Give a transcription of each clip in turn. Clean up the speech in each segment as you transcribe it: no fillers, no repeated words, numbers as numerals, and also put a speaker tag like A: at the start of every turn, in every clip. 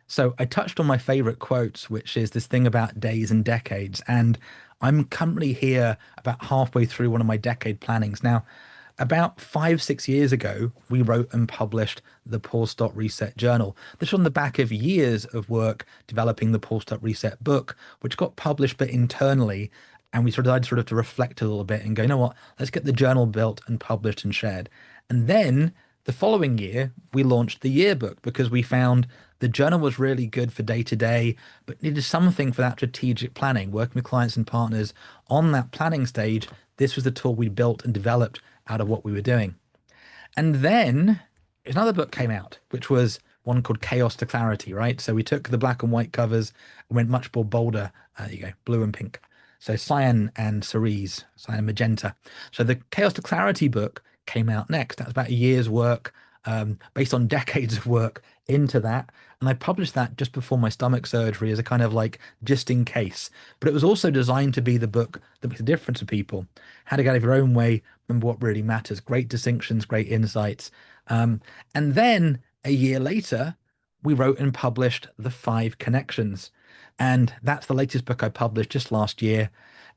A: So I touched on my favorite quotes, which is this thing about days and decades. And I'm currently here about halfway through one of my decade plannings. Now, about 5, 6 years ago, we wrote and published the Pause Stop Reset Journal. This was on the back of years of work developing the Pause Stop Reset book, which got published but internally. And we sort of decided to reflect a little bit and go, you know what, let's get the journal built and published and shared. And then the following year, we launched the yearbook because we found the journal was really good for day to day, but needed something for that strategic planning, working with clients and partners on that planning stage. This was the tool we built and developed out of what we were doing. And then another book came out, which was one called Chaos to Clarity, right? So we took the black and white covers and went much more bolder. There you go, blue and pink. So cyan and cerise, cyan and magenta. So the Chaos to Clarity book came out next. That was about a year's work, based on decades of work into that. And I published that just before my stomach surgery as a kind of like just in case. But it was also designed to be the book that makes a difference to people. How to get out of your own way, remember what really matters. Great distinctions, great insights. And then a year later, we wrote and published The Five Connections. And that's the latest book I published just last year.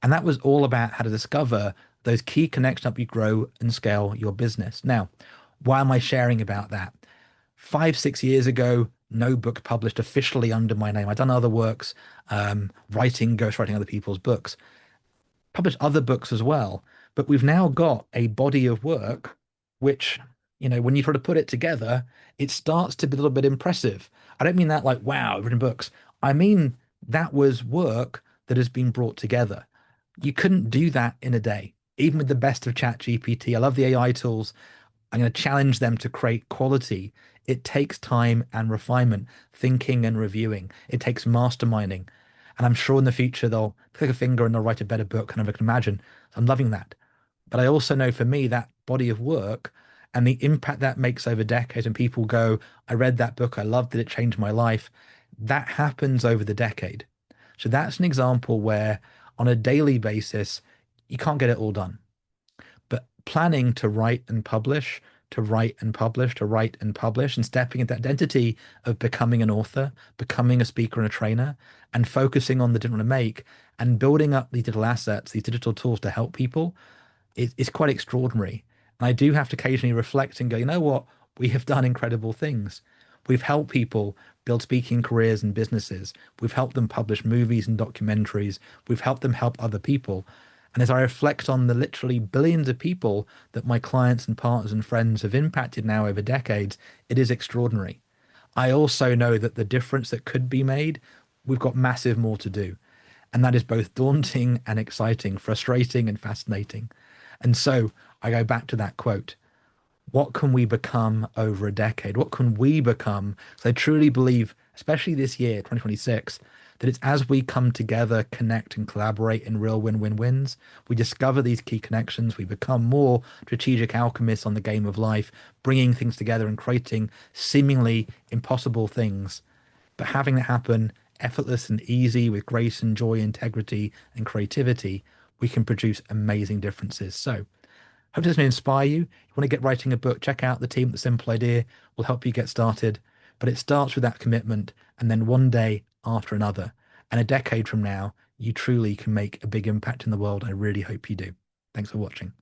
A: And that was all about how to discover those key connections help you grow and scale your business. Now, why am I sharing about that? 5, 6 years ago, no book published officially under my name. I've done other works, writing, ghostwriting other people's books, published other books as well. But we've now got a body of work, which, when you try to put it together, it starts to be a little bit impressive. I don't mean that like, wow, I've written books. I mean, that was work that has been brought together. You couldn't do that in a day, even with the best of ChatGPT. I love the AI tools. I'm going to challenge them to create quality. It takes time and refinement, thinking and reviewing. It takes masterminding. And I'm sure in the future they'll click a finger and they'll write a better book than I can imagine. So I'm loving that. But I also know for me that body of work and the impact that makes over decades, and people go, I read that book, I loved it, it changed my life. That happens over the decade. So that's an example where on a daily basis, you can't get it all done. But planning to write and publish, to write and publish, to write and publish, and stepping into that identity of becoming an author, becoming a speaker and a trainer, and focusing on the different to make and building up these digital assets, these digital tools to help people is quite extraordinary. And I do have to occasionally reflect and go, you know what? We have done incredible things. We've helped people build speaking careers and businesses. We've helped them publish movies and documentaries. We've helped them help other people. And as I reflect on the literally billions of people that my clients and partners and friends have impacted now over decades, it is extraordinary. I also know that the difference that could be made, we've got massive more to do. And that is both daunting and exciting, frustrating and fascinating. And so I go back to that quote. What can we become over a decade? What can we become? So I truly believe, especially this year, 2026, that it's as we come together, connect and collaborate in real win-win-wins, we discover these key connections, we become more strategic alchemists on the game of life, bringing things together and creating seemingly impossible things, but having it happen effortless and easy with grace and joy, integrity and creativity, we can produce amazing differences. So hope this may inspire you. If you want to get writing a book, check out the team at The Simple Idea. Will help you get started. But it starts with that commitment, and then one day after another. And a decade from now, you truly can make a big impact in the world. I really hope you do. Thanks for watching.